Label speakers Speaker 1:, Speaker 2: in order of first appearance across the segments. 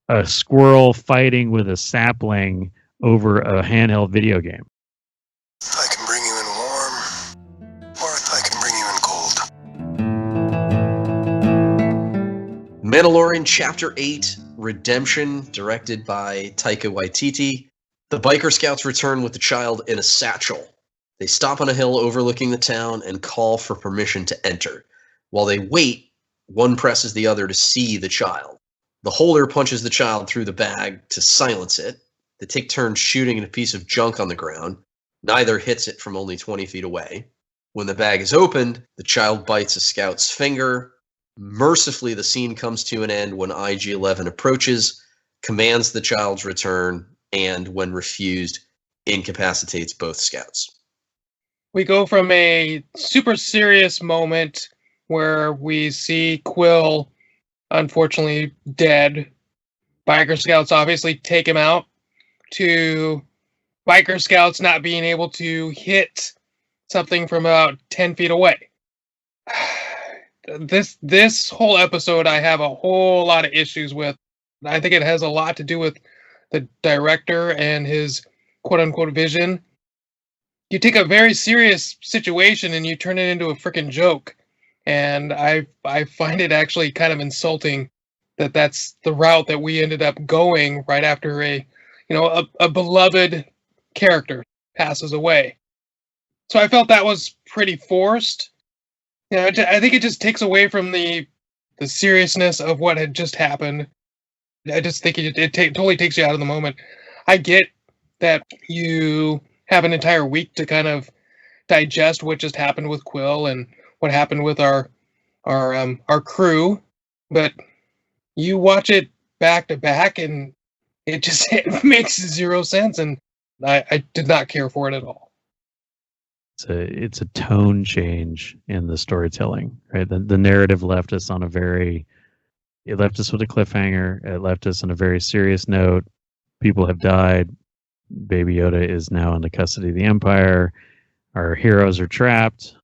Speaker 1: a squirrel fighting with a sapling over a handheld video game.
Speaker 2: I can bring you in warm, or I can bring you in cold.
Speaker 3: Mandalorian Chapter 8, Redemption, directed by Taika Waititi. The biker scouts return with the child in a satchel. They stop on a hill overlooking the town and call for permission to enter. While they wait, one presses the other to see the child. The holder punches the child through the bag to silence it. They take turns shooting at a piece of junk on the ground. Neither hits it from only 20 feet away. When the bag is opened, the child bites a scout's finger. Mercifully, the scene comes to an end when IG-11 approaches, commands the child's return, and, when refused, incapacitates both scouts.
Speaker 4: We go from a super serious moment where we see Quill, unfortunately, dead. Biker Scouts obviously take him out, to Biker Scouts not being able to hit something from about 10 feet away. This whole episode I have a whole lot of issues with. I think it has a lot to do with the director and his quote-unquote vision. You take a very serious situation and you turn it into a freaking joke. And I find it actually kind of insulting that that's the route that we ended up going right after a beloved character passes away. So I felt that was pretty forced. I think it just takes away from the seriousness of what had just happened. I just think it totally takes you out of the moment. I get that you have an entire week to kind of digest what just happened with Quill and what happened with our crew, but you watch it back to back and it makes zero sense, and I did not care for it at all.
Speaker 1: It's a tone change in the storytelling, right? The narrative left us on it left us with a cliffhanger. It left us on a very serious note. People have died. Baby Yoda is now in the custody of the Empire. Our heroes are trapped.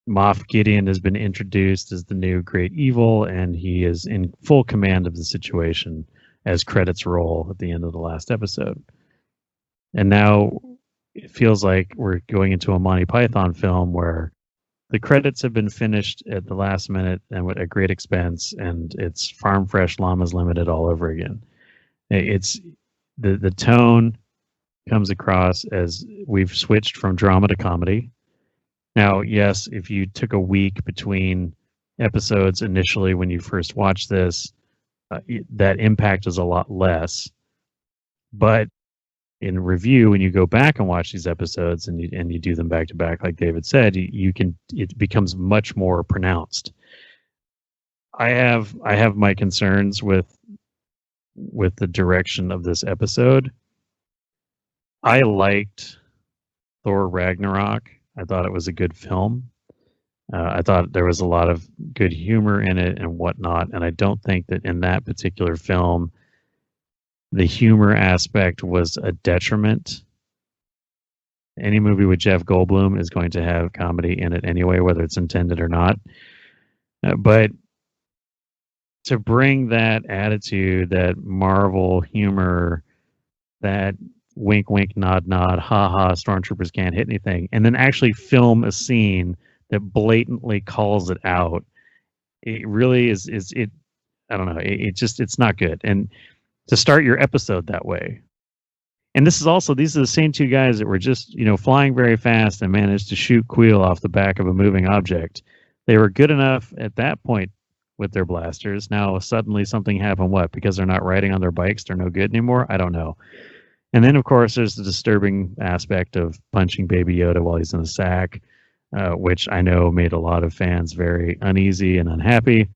Speaker 1: Moff Gideon has been introduced as the new great evil, and he is in full command of the situation as credits roll at the end of the last episode. And now it feels like we're going into a Monty Python film where the credits have been finished at the last minute and at great expense, and it's Farm Fresh Llamas Limited all over again. It's the tone comes across as we've switched from drama to comedy. Now, yes, if you took a week between episodes initially when you first watched this, that impact is a lot less. But in review, when you go back and watch these episodes and you do them back to back, like David said, it becomes much more pronounced. I have my concerns with the direction of this episode. I liked Thor Ragnarok. I thought it was a good film. I thought there was a lot of good humor in it and whatnot. And I don't think that in that particular film, the humor aspect was a detriment. Any movie with Jeff Goldblum is going to have comedy in it anyway, whether it's intended or not. But to bring that attitude, that Marvel humor, that wink, wink, nod, nod, ha ha, stormtroopers can't hit anything, and then actually film a scene that blatantly calls it out, it really is it. I don't know. It's not good. And to start your episode that way, and these are the same two guys that were just flying very fast and managed to shoot Quill off the back of a moving object. They were good enough at that point with their blasters. Now suddenly something happened. What? Because they're not riding on their bikes, they're no good anymore? I don't know. And then, of course, there's the disturbing aspect of punching Baby Yoda while he's in the sack, which I know made a lot of fans very uneasy and unhappy.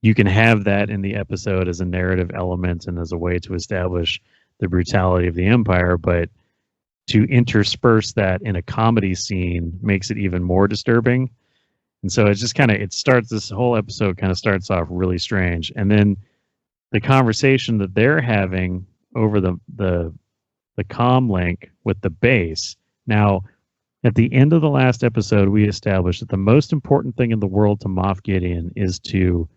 Speaker 1: You can have that in the episode as a narrative element and as a way to establish the brutality of the Empire, but to intersperse that in a comedy scene makes it even more disturbing. And so it just this whole episode kind of starts off really strange. And then the conversation that they're having over the comm link with the base. Now, at the end of the last episode, we established that the most important thing in the world to Moff Gideon is to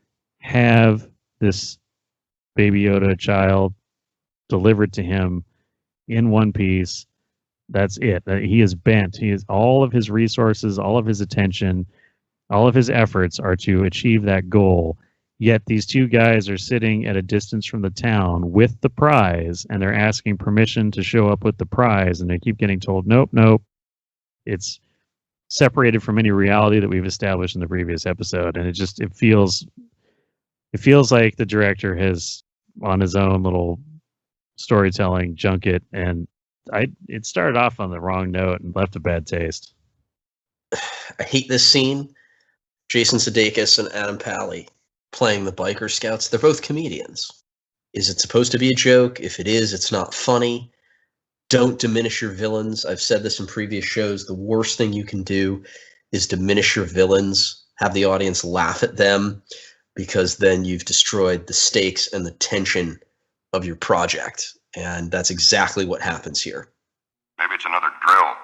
Speaker 1: have this Baby Yoda child delivered to him in one piece. That's it. He is bent. He is all of his resources, all of his attention, all of his efforts are to achieve that goal. Yet these two guys are sitting at a distance from the town with the prize, and they're asking permission to show up with the prize, and they keep getting told, nope, nope. It's separated from any reality that we've established in the previous episode, and it feels like the director has on his own little storytelling junket, and it started off on the wrong note and left a bad taste.
Speaker 3: I hate this scene. Jason Sudeikis and Adam Pally playing the biker scouts. They're both comedians. Is it supposed to be a joke? If it is, it's not funny. Don't diminish your villains. I've said this in previous shows. The worst thing you can do is diminish your villains, have the audience laugh at them, because then you've destroyed the stakes and the tension of your project. And that's exactly what happens here.
Speaker 5: Maybe it's another drill.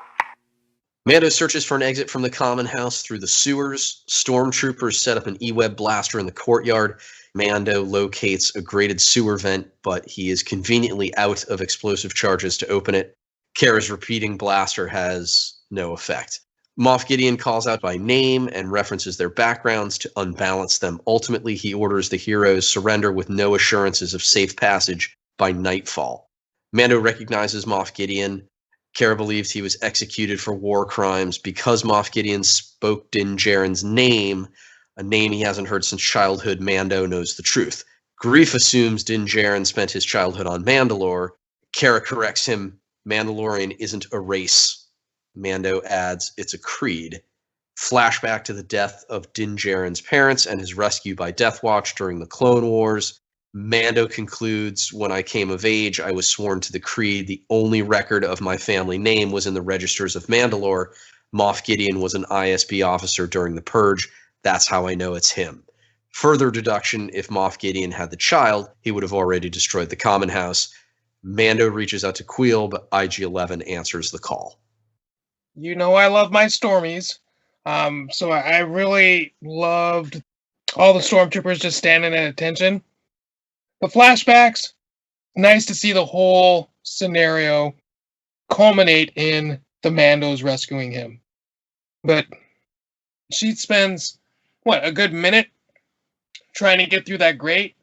Speaker 3: Mando searches for an exit from the common house through the sewers. Stormtroopers set up an E-web blaster in the courtyard. Mando locates a grated sewer vent, but he is conveniently out of explosive charges to open it. Kara's repeating blaster has no effect. Moff Gideon calls out by name and references their backgrounds to unbalance them. Ultimately, he orders the heroes surrender with no assurances of safe passage by nightfall. Mando recognizes Moff Gideon. Kara believes he was executed for war crimes because Moff Gideon spoke Din Djarin's name, a name he hasn't heard since childhood. Mando knows the truth. Greef assumes Din Djarin spent his childhood on Mandalore. Kara corrects him. Mandalorian isn't a race. Mando adds, it's a creed. Flashback to the death of Din Djarin's parents and his rescue by Death Watch during the Clone Wars. Mando concludes, when I came of age, I was sworn to the creed. The only record of my family name was in the registers of Mandalore. Moff Gideon was an ISB officer during the Purge. That's how I know it's him. Further deduction, if Moff Gideon had the child, he would have already destroyed the common house. Mando reaches out to Queel, but IG-11 answers the call.
Speaker 4: You know I love my Stormies. So I really loved all the Stormtroopers just standing at attention. The flashbacks, nice to see the whole scenario culminate in the Mandos rescuing him. But she spends, a good minute trying to get through that grate?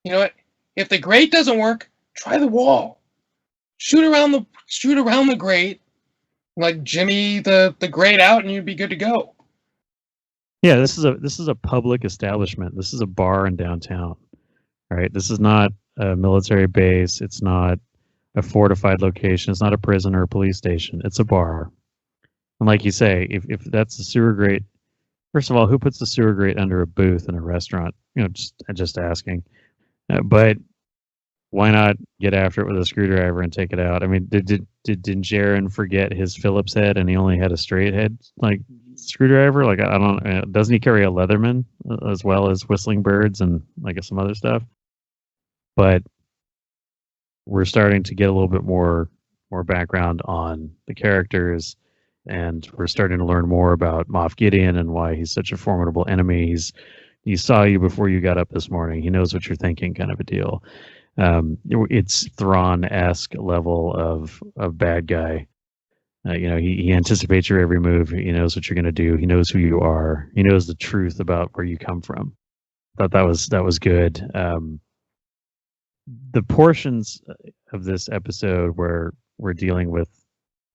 Speaker 4: You know what? If the grate doesn't work, try the wall. Shoot around the grate, like Jimmy the grate out, and you'd be good to go.
Speaker 1: Yeah, this is a public establishment. This is a bar in downtown. Right? This is not a military base. It's not a fortified location. It's not a prison or a police station. It's a bar. And like you say, if that's the sewer grate, first of all, who puts the sewer grate under a booth in a restaurant? Just asking. But why not get after it with a screwdriver and take it out? I mean, did Din Djarin forget his Phillips head and he only had a straight head screwdriver? Like, I don't. Doesn't he carry a Leatherman as well as Whistling Birds and some other stuff? But we're starting to get a little bit more background on the characters, and we're starting to learn more about Moff Gideon and why he's such a formidable enemy. He saw you before you got up this morning. He knows what you're thinking, kind of a deal. It's Thrawn-esque level of bad guy. He anticipates your every move. He knows what you're going to do. He knows who you are. He knows the truth about where you come from. Thought that was good. The portions of this episode where we're dealing with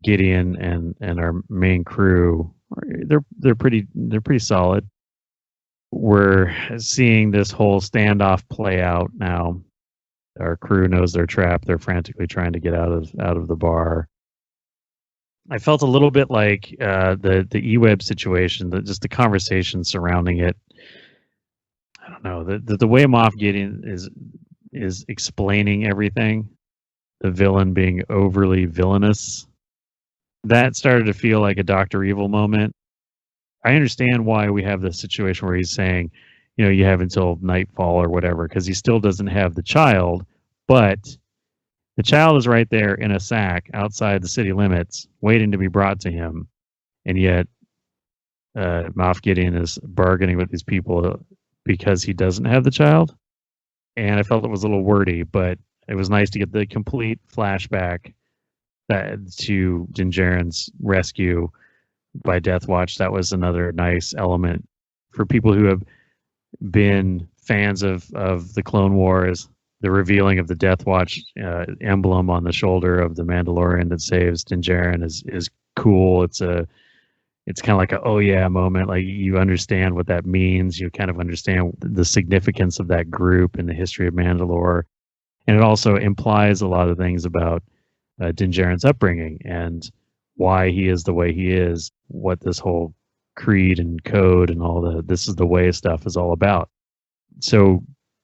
Speaker 1: Gideon and our main crew, they're pretty solid. We're seeing this whole standoff play out now. Our crew knows they're trapped. They're frantically trying to get out of the bar. I felt a little bit like the E-web situation, just the conversation surrounding it. I don't know, the way Moff Gideon is explaining everything, the villain being overly villainous, that started to feel like a Dr. Evil moment. I understand why we have this situation where he's saying, you have until nightfall or whatever, because he still doesn't have the child, but the child is right there in a sack outside the city limits, waiting to be brought to him, and yet Moff Gideon is bargaining with these people because he doesn't have the child. and I felt it was a little wordy, but it was nice to get the complete flashback to Din Djarin's rescue by Death Watch. That was another nice element for people who have been fans of the Clone Wars. The revealing of the Death Watch emblem on the shoulder of the Mandalorian that saves Din Djarin is cool. It's kind of like a oh yeah moment. Like you understand what that means. You kind of understand the significance of that group in the history of Mandalore, and it also implies a lot of things about Din Djarin's upbringing and why he is the way he is. What this whole creed and code and all the this is the way stuff is all about. So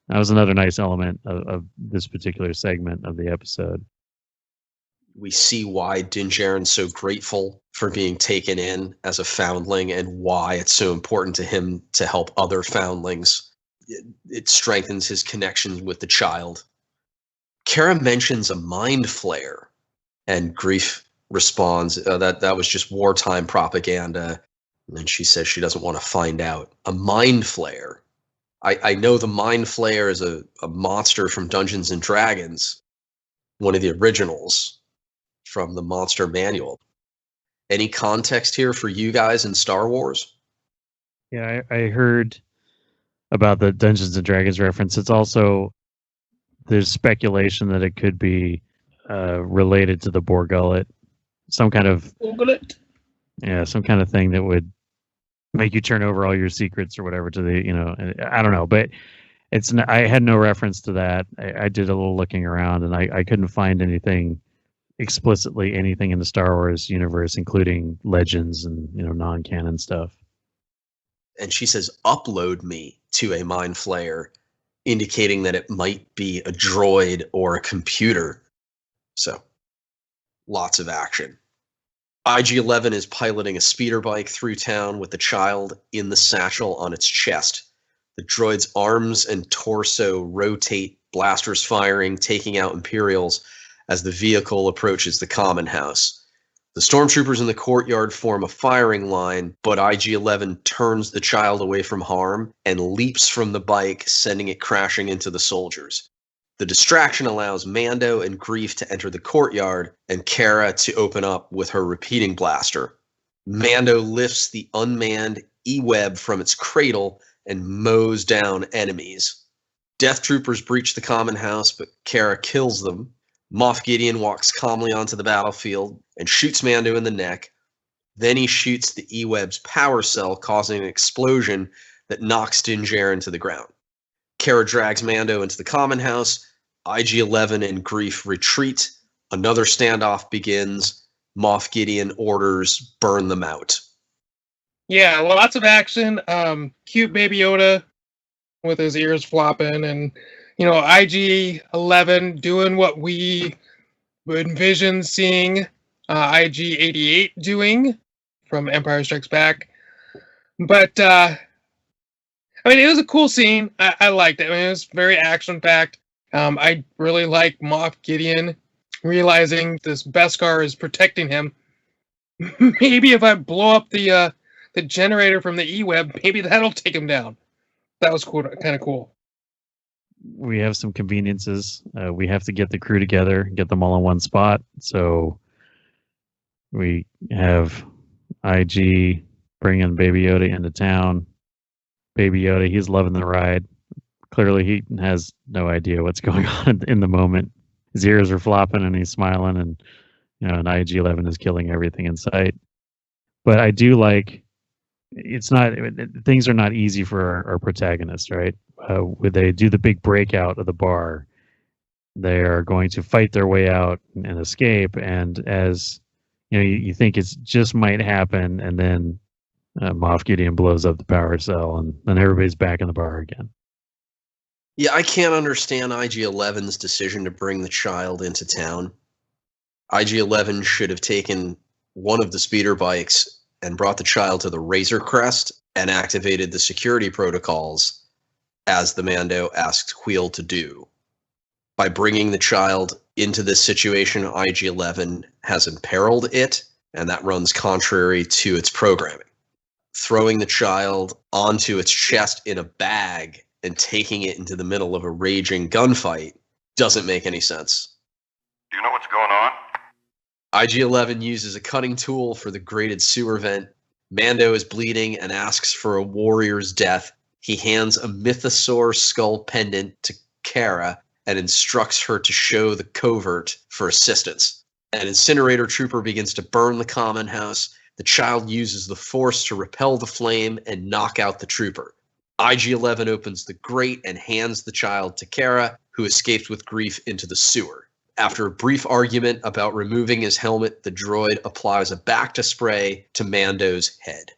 Speaker 1: that was another nice element of this particular segment of the episode.
Speaker 3: We see why Din Djarin's so grateful for being taken in as a foundling and why it's so important to him to help other foundlings. It strengthens his connections with the child. Kara mentions a mind flare, and Greef responds that was just wartime propaganda. And then she says she doesn't want to find out. A mind flare. I know the mind flayer is a monster from Dungeons and Dragons, one of the originals from the monster manual. Any context here for you guys in Star Wars?
Speaker 1: Yeah, I heard about the Dungeons and Dragons reference. It's also, there's speculation that it could be related to the Borgullet, some kind of some kind of thing that would make you turn over all your secrets or whatever to the, I don't know, but I had no reference to that. I did a little looking around and I couldn't find anything explicitly, anything in the Star Wars universe, including legends and, non-canon stuff.
Speaker 3: And she says, upload me to a mind flayer, indicating that it might be a droid or a computer. So lots of action. IG-11 is piloting a speeder bike through town with the child in the satchel on its chest. The droid's arms and torso rotate, blasters firing, taking out Imperials as the vehicle approaches the common house. The stormtroopers in the courtyard form a firing line, but IG-11 turns the child away from harm and leaps from the bike, sending it crashing into the soldiers. The distraction allows Mando and Greef to enter the courtyard and Kara to open up with her repeating blaster. Mando lifts the unmanned E-Web from its cradle and mows down enemies. Death Troopers breach the common house, but Kara kills them. Moff Gideon walks calmly onto the battlefield and shoots Mando in the neck. Then he shoots the E-Web's power cell, causing an explosion that knocks Din Djarin to the ground. Kara drags Mando into the common house. IG-11 and Greef retreat. Another standoff begins. Moff Gideon orders, burn them out.
Speaker 4: Yeah, lots of action. Cute Baby Yoda with his ears flopping, and IG-11 doing what we would envision seeing IG-88 doing from Empire Strikes Back. But it was a cool scene. I liked it. It was very action-packed. I really like Moff Gideon realizing this Beskar is protecting him. Maybe if I blow up the generator from the E-Web, maybe that'll take him down. That was cool, kind of cool.
Speaker 1: We have some conveniences. We have to get the crew together, get them all in one spot. So we have IG bringing Baby Yoda into town. Baby Yoda, he's loving the ride. Clearly, he has no idea what's going on in the moment. His ears are flopping and he's smiling, and and IG-11 is killing everything in sight. But I do like, things are not easy for our protagonists, right? When they do the big breakout of the bar, they are going to fight their way out and escape. And as you think it just might happen, and then Moff Gideon blows up the power cell, and then everybody's back in the bar again.
Speaker 3: Yeah, I can't understand IG-11's decision to bring the child into town. IG-11 should have taken one of the speeder bikes and brought the child to the Razor Crest and activated the security protocols as the Mando asked Wheel to do. By bringing the child into this situation, IG-11 has imperiled it, and that runs contrary to its programming. Throwing the child onto its chest in a bag and taking it into the middle of a raging gunfight doesn't make any sense.
Speaker 5: Do you know what's going on?
Speaker 3: IG-11 uses a cutting tool for the grated sewer vent. Mando is bleeding and asks for a warrior's death. He hands a mythosaur skull pendant to Kara and instructs her to show the covert for assistance. An incinerator trooper begins to burn the common house. The child uses the force to repel the flame and knock out the trooper. IG-11 opens the grate and hands the child to Kara, who escapes with grief into the sewer. After a brief argument about removing his helmet, the droid applies a Bacta spray to Mando's head.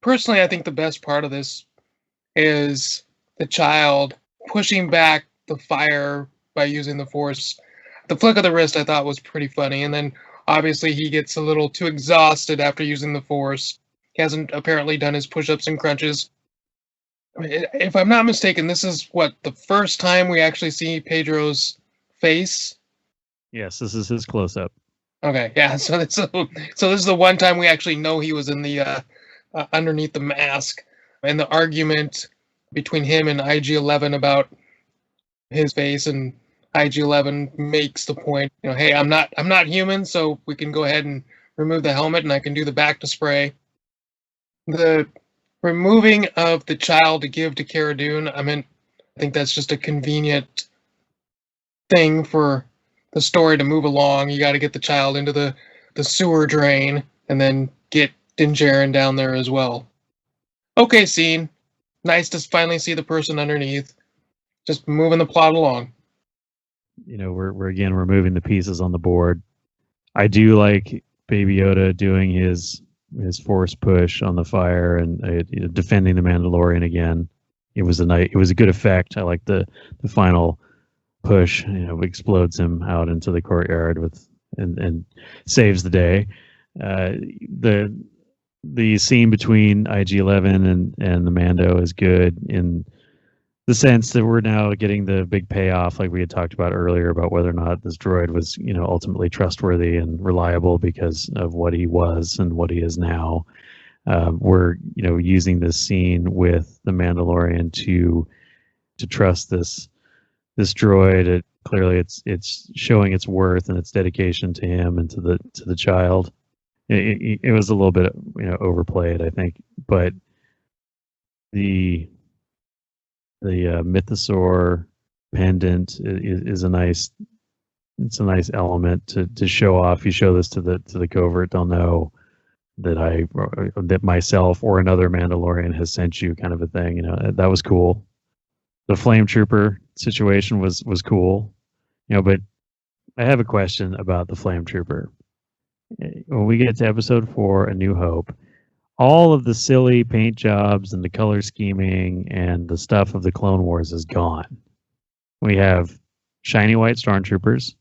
Speaker 4: Personally, I think the best part of this is the child pushing back the fire by using the force. The flick of the wrist I thought was pretty funny, and then obviously he gets a little too exhausted after using the force. He hasn't apparently done his push-ups and crunches. I mean, if I'm not mistaken, this is the first time we actually see Pedro's face.
Speaker 1: Yes, this is his close-up.
Speaker 4: Okay, yeah. So this is the one time we actually know he was in the underneath the mask, and the argument between him and IG-11 about his face, and IG-11 makes the point, hey, I'm not human, so we can go ahead and remove the helmet, and I can do the Bacta spray. The removing of the child to give to Cara Dune, I think that's just a convenient thing for the story to move along. You got to get the child into the sewer drain and then get Din Djarin down there as well. Okay, scene. Nice to finally see the person underneath. Just moving the plot along.
Speaker 1: We're moving the pieces on the board. I do like Baby Yoda doing his force push on the fire and defending the Mandalorian again. It was a good effect. I like the final push. Explodes him out into the courtyard and saves the day. The scene between IG-11 and the Mando is good in the sense that we're now getting the big payoff, like we had talked about earlier, about whether or not this droid was, ultimately trustworthy and reliable because of what he was and what he is now. We're, using this scene with the Mandalorian to trust this droid. Clearly, it's showing its worth and its dedication to him and to the child. It was a little bit, overplayed, I think, but the mythosaur pendant is a nice element to show off. You show this to the covert, they'll know that myself or another Mandalorian has sent you, kind of a thing. That was cool. The flame trooper situation was cool, but I have a question about the flame trooper. When we get to episode 4, A New Hope, all of the silly paint jobs and the color scheming and the stuff of the Clone Wars is gone. We have shiny white stormtroopers.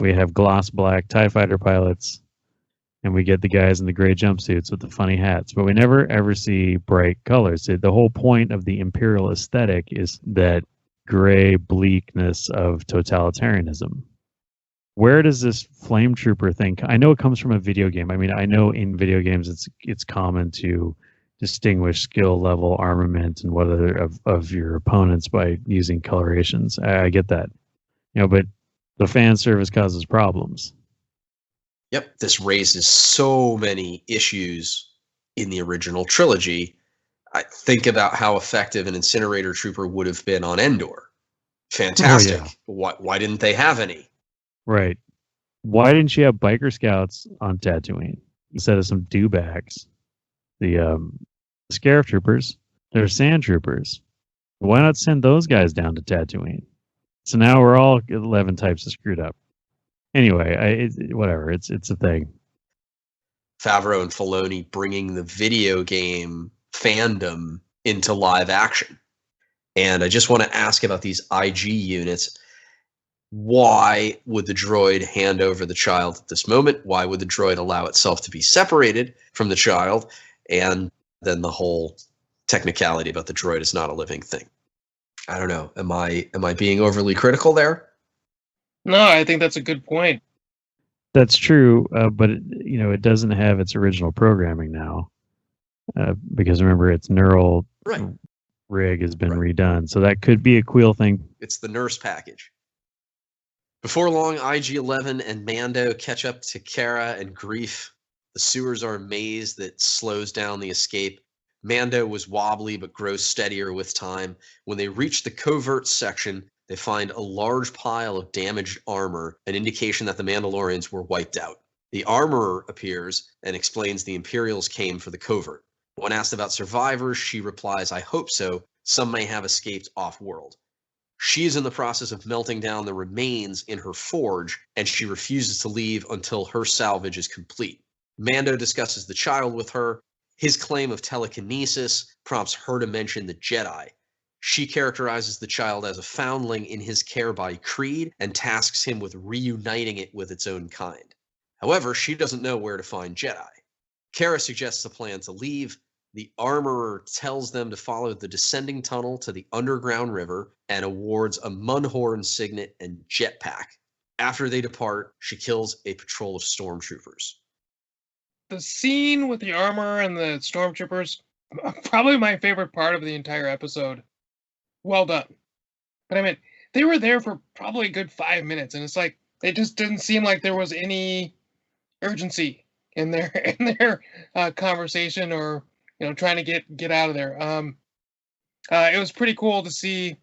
Speaker 1: We have gloss black TIE fighter pilots. And we get the guys in the gray jumpsuits with the funny hats. But we never, ever see bright colors. The whole point of the Imperial aesthetic is that gray bleakness of totalitarianism. Where does this flame trooper thing? I know it comes from a video game. I know in video games it's common to distinguish skill level, armament, and whether of your opponents by using colorations. I get that, but the fan service causes problems.
Speaker 3: Yep, this raises so many issues in the original trilogy. I think about how effective an incinerator trooper would have been on Endor. Fantastic.
Speaker 1: Oh, yeah.
Speaker 3: Why didn't they have any?
Speaker 1: Right. Why didn't you have biker scouts on Tatooine instead of some dewbacks? The Scarif troopers, they're sand troopers. Why not send those guys down to Tatooine? So now we're all 11 types of screwed up. Anyway, whatever. It's a thing.
Speaker 3: Favreau and Filoni bringing the video game fandom into live action. And I just want to ask about these IG units. Why would the droid hand over the child at this moment? Why would the droid allow itself to be separated from the child? And then the whole technicality about the droid is not a living thing. I don't know. Am I being overly critical there?
Speaker 4: No, I think that's a good point.
Speaker 1: That's true, but it doesn't have its original programming now, because remember, it's neural rig has been redone. So that could be a cool thing.
Speaker 3: It's the nurse package. Before long, IG-11 and Mando catch up to Kara and Grief. The sewers are a maze that slows down the escape. Mando was wobbly but grows steadier with time. When they reach the covert section, they find a large pile of damaged armor, an indication that the Mandalorians were wiped out. The armorer appears and explains the Imperials came for the covert. When asked about survivors, she replies, "I hope so. Some may have escaped off-world." She is in the process of melting down the remains in her forge, and she refuses to leave until her salvage is complete. Mando discusses the child with her. His claim of telekinesis prompts her to mention the Jedi. She characterizes the child as a foundling in his care by Creed and tasks him with reuniting it with its own kind. However, she doesn't know where to find Jedi. Kara suggests a plan to leave. The armorer tells them to follow the descending tunnel to the underground river and awards a Mudhorn signet and jetpack. After they depart, she kills a patrol of stormtroopers.
Speaker 4: The scene with the armor and the stormtroopers, probably my favorite part of the entire episode. Well done. But I mean, they were there for probably a good 5 minutes, and it's like it just didn't seem like there was any urgency in their conversation or trying to get out of there. It was pretty cool to see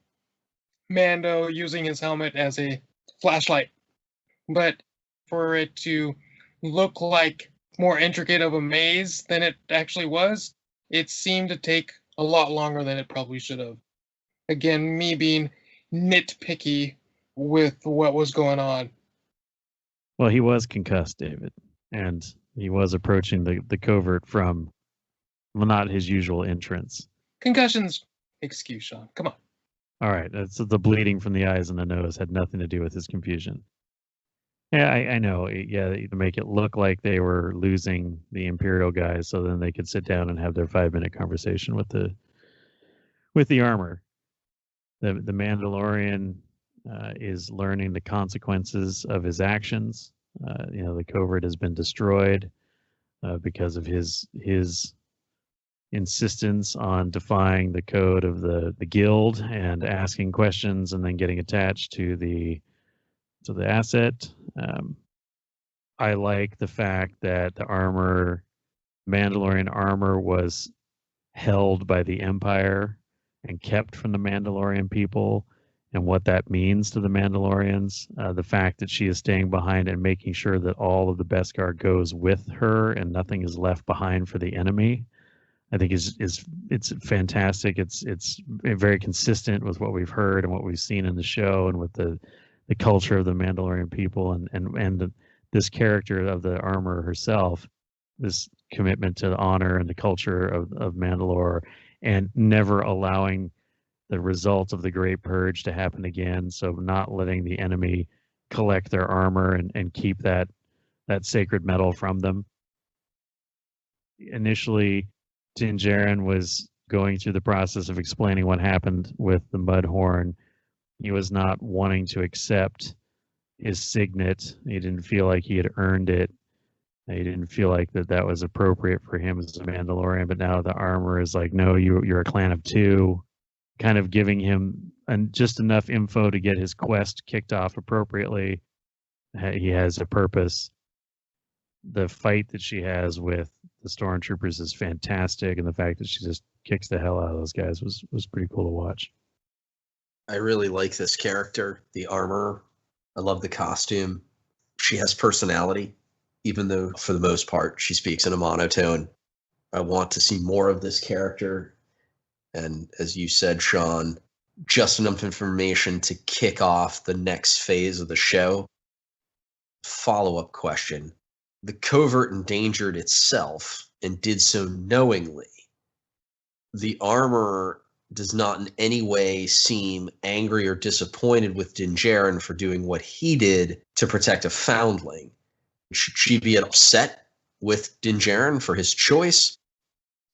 Speaker 4: Mando using his helmet as a flashlight, but for it to look like more intricate of a maze than it actually was, it seemed to take a lot longer than it probably should have. Again, me being nitpicky with what was going on.
Speaker 1: Well, he was concussed, David, and he was approaching the covert from, well, not his usual entrance.
Speaker 4: Concussions, excuse, Sean. Come on.
Speaker 1: All right, that's the bleeding from the eyes and the nose had nothing to do with his confusion. Yeah, I know. Yeah, to make it look like they were losing the Imperial guys, so then they could sit down and have their 5-minute conversation with the armor. The Mandalorian is learning the consequences of his actions. The covert has been destroyed because of his insistence on defying the code of the guild and asking questions and then getting attached to the asset. I like the fact that the Mandalorian armor was held by the Empire and kept from the Mandalorian people, and what that means to the Mandalorians. The fact that she is staying behind and making sure that all of the Beskar goes with her and nothing is left behind for the enemy, I think it's fantastic. It's very consistent with what we've heard and what we've seen in the show and with the culture of the Mandalorian people and this character of the armor herself, this commitment to the honor and the culture of Mandalore, and never allowing the result of the Great Purge to happen again. So not letting the enemy collect their armor and keep that sacred metal from them. Initially, Din Djarin was going through the process of explaining what happened with the Mudhorn. He was not wanting to accept his signet. He didn't feel like he had earned it. He didn't feel like that was appropriate for him as a Mandalorian. But now the armor is like, no, you're a clan of two, kind of giving him just enough info to get his quest kicked off appropriately. He has a purpose. The fight that she has with the stormtroopers is fantastic, and the fact that she just kicks the hell out of those guys was pretty cool to watch.
Speaker 3: I really like this character, the armorer. I love the costume. She has personality, even though for the most part she speaks in a monotone. I want to see more of this character. And as you said, Sean, just enough information to kick off the next phase of the show. Follow-up question. The covert endangered itself and did so knowingly. The armorer does not in any way seem angry or disappointed with Din Djarin for doing what he did to protect a foundling. Should she be upset with Din Djarin for his choice?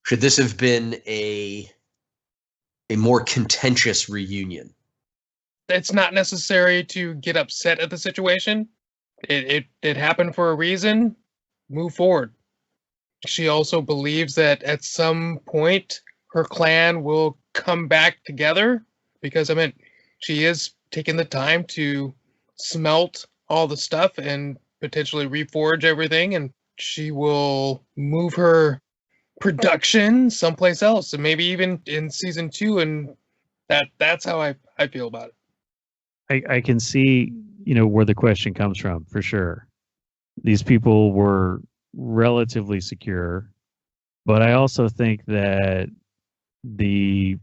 Speaker 3: Should this have been a more contentious reunion?
Speaker 4: It's not necessary to get upset at the situation. It happened for a reason. Move forward. She also believes that at some point her clan will come back together, because I mean, she is taking the time to smelt all the stuff and potentially reforge everything, and she will move her production someplace else, and maybe even in season 2, and that's how I feel about it.
Speaker 1: I can see, where the question comes from for sure. These people were relatively secure, but I also think that the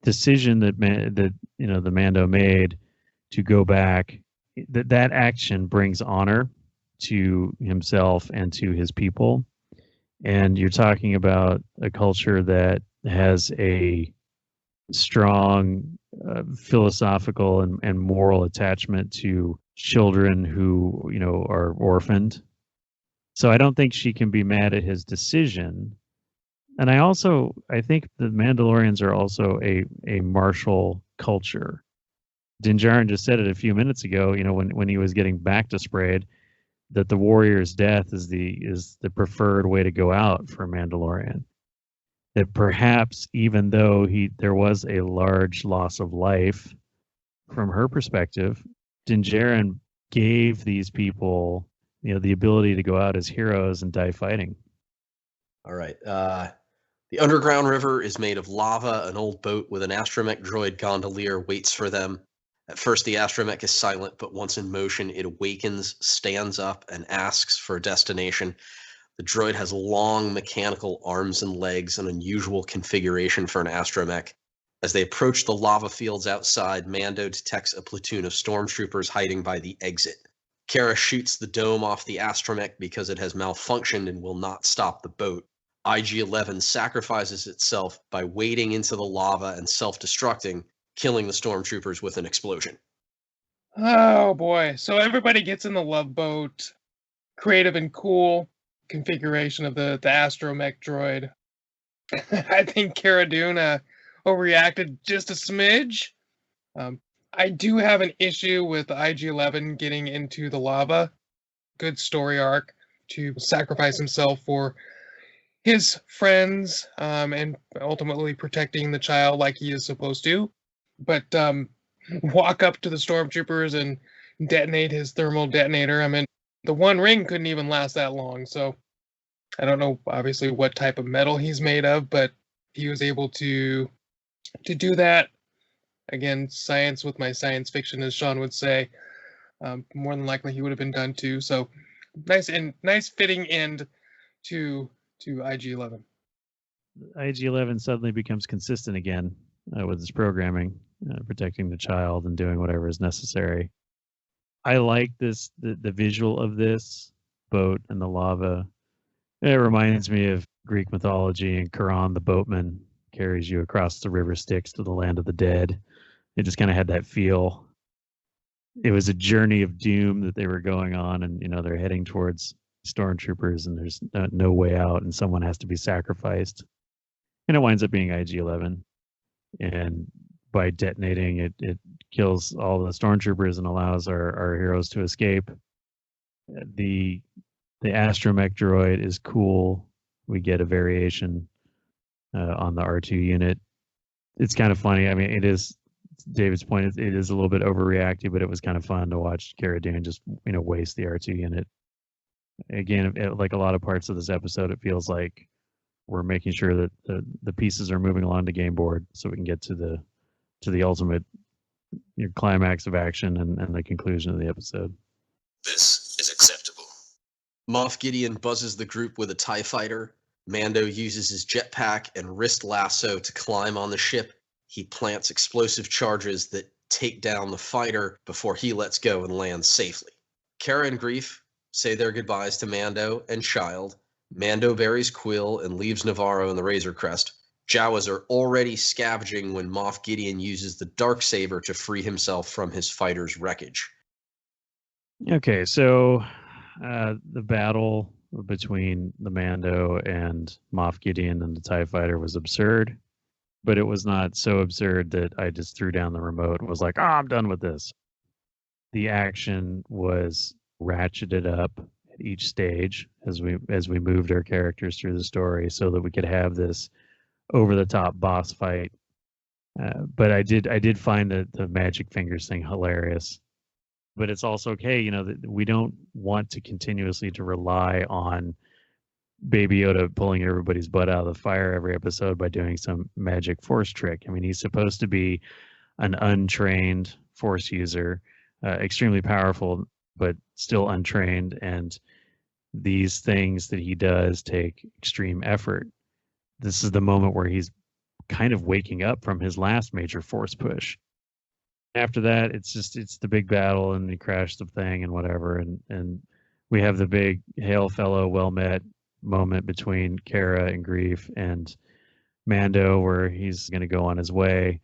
Speaker 1: decision that the Mando made to go back, that action brings honor to himself and to his people. And you're talking about a culture that has a strong philosophical and moral attachment to children who are orphaned. So I don't think she can be mad at his decision. And I think the Mandalorians are also a martial culture. Din Djarin just said it a few minutes ago, when he was getting back to Sprayed, that the warrior's death is the preferred way to go out for a Mandalorian. That perhaps even though there was a large loss of life from her perspective, Din Djarin gave these people, the ability to go out as heroes and die fighting.
Speaker 3: All right. The underground river is made of lava. An old boat with an astromech droid gondolier waits for them. At first, the astromech is silent, but once in motion, it awakens, stands up, and asks for a destination. The droid has long mechanical arms and legs, an unusual configuration for an astromech. As they approach the lava fields outside, Mando detects a platoon of stormtroopers hiding by the exit. Kara shoots the dome off the astromech because it has malfunctioned and will not stop the boat. IG-11 sacrifices itself by wading into the lava and self-destructing, killing the stormtroopers with an explosion.
Speaker 4: Oh boy. So everybody gets in the love boat. Creative and cool configuration of the astromech droid. I think Cara Dune overreacted just a smidge. I do have an issue with IG-11 getting into the lava. Good story arc to sacrifice himself for his friends, and ultimately protecting the child like he is supposed to. But walk up to the stormtroopers and detonate his thermal detonator. I mean, the One Ring couldn't even last that long, so I don't know obviously what type of metal he's made of, but he was able to do that. Again, science with my science fiction, as Sean would say. More than likely he would have been done too. So nice fitting end to IG-11.
Speaker 1: IG-11 suddenly becomes consistent again with its programming, protecting the child and doing whatever is necessary. I like the visual of this boat and the lava. It reminds me of Greek mythology, and Charon, the boatman, carries you across the river Styx to the land of the dead. It just kind of had that feel. It was a journey of doom that they were going on, and they're heading towards stormtroopers, and there's no way out, and someone has to be sacrificed. And it winds up being IG-11, and by detonating it kills all the stormtroopers and allows our heroes to escape. The astromech droid is cool. We get a variation on the R2 unit. It's kind of funny. I mean, it is David's point. It is a little bit overreactive, but it was kind of fun to watch Cara Dune just waste the R2 unit. Again, like a lot of parts of this episode, it feels like we're making sure that the pieces are moving along the game board so we can get to the ultimate climax of action and the conclusion of the episode.
Speaker 2: This is acceptable.
Speaker 3: Moff Gideon buzzes the group with a TIE fighter. Mando uses his jetpack and wrist lasso to climb on the ship. He plants explosive charges that take down the fighter before he lets go and lands safely. Cara and Greef say their goodbyes to Mando and Child. Mando buries Quill and leaves Navarro in the Razor Crest. Jawas are already scavenging when Moff Gideon uses the Darksaber to free himself from his fighter's wreckage.
Speaker 1: Okay, so the battle between the Mando and Moff Gideon and the TIE fighter was absurd, but it was not so absurd that I just threw down the remote and was like, I'm done with this. The action was ratcheted up at each stage as we moved our characters through the story so that we could have this over-the-top boss fight But I did find the magic fingers thing hilarious. But it's also okay, that we don't want to continuously to rely on Baby Yoda pulling everybody's butt out of the fire every episode by doing some magic force trick. I mean, he's supposed to be an untrained force user, extremely powerful, but still untrained. And these things that he does take extreme effort. This is the moment where he's kind of waking up from his last major force push. After that, it's the big battle, and he crashed the thing and whatever, and we have the big hail fellow, well met moment between Kara and Grief and Mando, where he's going to go on his way.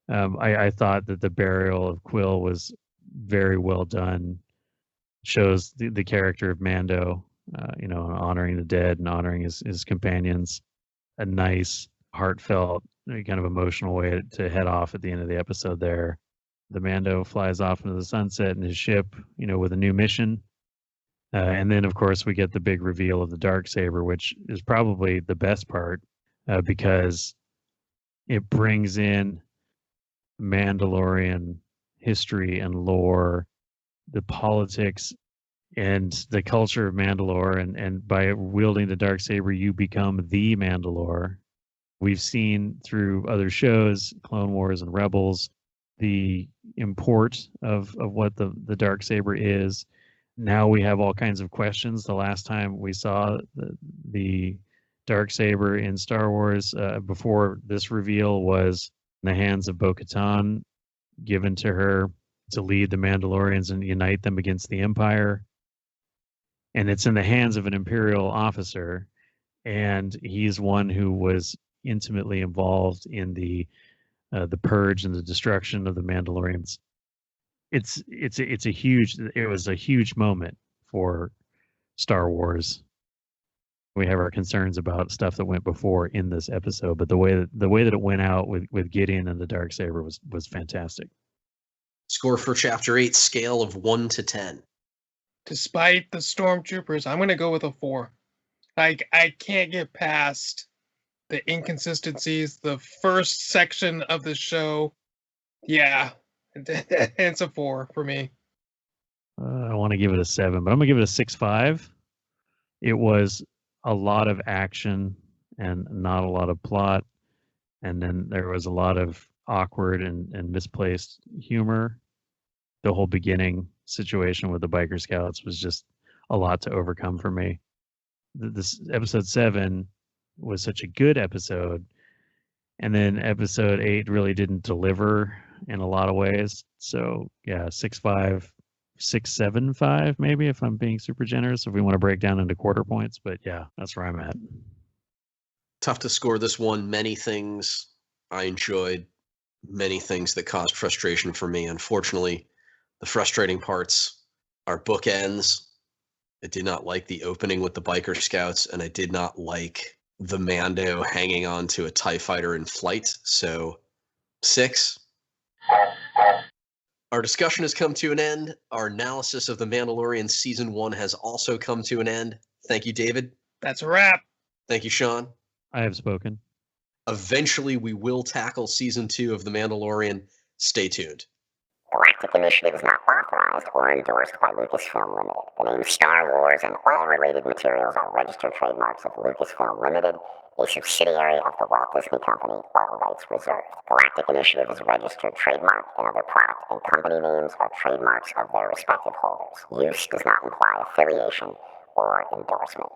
Speaker 1: I thought that the burial of Quill was very well done. Shows the character of Mando, honoring the dead and honoring his companions. A nice, heartfelt, kind of emotional way to head off at the end of the episode there. The Mando flies off into the sunset in his ship, with a new mission. And then, of course, we get the big reveal of the Darksaber, which is probably the best part because it brings in Mandalorian history and lore, the politics and the culture of Mandalore. And by wielding the Darksaber, you become the Mandalore. We've seen through other shows, Clone Wars and Rebels, the import of what the Darksaber is. Now we have all kinds of questions. The last time we saw the Darksaber in Star Wars before this reveal was in the hands of Bo-Katan, given to her to lead the Mandalorians and unite them against the Empire. And it's in the hands of an Imperial officer, and he's one who was intimately involved in the purge and the destruction of the Mandalorians. It was a huge moment for Star Wars. We have our concerns about stuff that went before in this episode, but the way that it went out with Gideon and the Darksaber was fantastic.
Speaker 3: Score for Chapter 8, scale of 1 to 10.
Speaker 4: Despite the stormtroopers, I'm going to go with a 4. I can't get past the inconsistencies. The first section of the show, yeah, it's a 4 for me.
Speaker 1: I want to give it a 7, but I'm going to give it a 6.5. It was a lot of action and not a lot of plot. And then there was a lot of awkward and misplaced humor. The whole beginning situation with the biker scouts was just a lot to overcome for me. This episode 7 was such a good episode, and then episode 8 really didn't deliver in a lot of ways. So yeah, 6.5, 6.75 maybe, if I'm being super generous, if we want to break down into quarter points. But yeah, that's where I'm at.
Speaker 3: Tough to score this one. Many things I enjoyed, many things that caused frustration for me. Unfortunately, the frustrating parts are bookends. I did not like the opening with the biker scouts, and I did not like the Mando hanging on to a TIE fighter in flight. So 6. Our discussion has come to an end. Our analysis of The Mandalorian Season 1 has also come to an end. Thank you, David.
Speaker 4: That's a wrap.
Speaker 3: Thank you, Sean.
Speaker 1: I have spoken.
Speaker 3: Eventually, we will tackle Season 2 of The Mandalorian. Stay tuned.
Speaker 6: Galactic Initiative is not authorized or endorsed by Lucasfilm Limited. The name Star Wars and all related materials are registered trademarks of Lucasfilm Limited, a subsidiary of the Walt Disney Company, all rights reserved. Galactic Initiative is a registered trademark, and other product and company names are trademarks of their respective holders. Use does not imply affiliation or endorsement.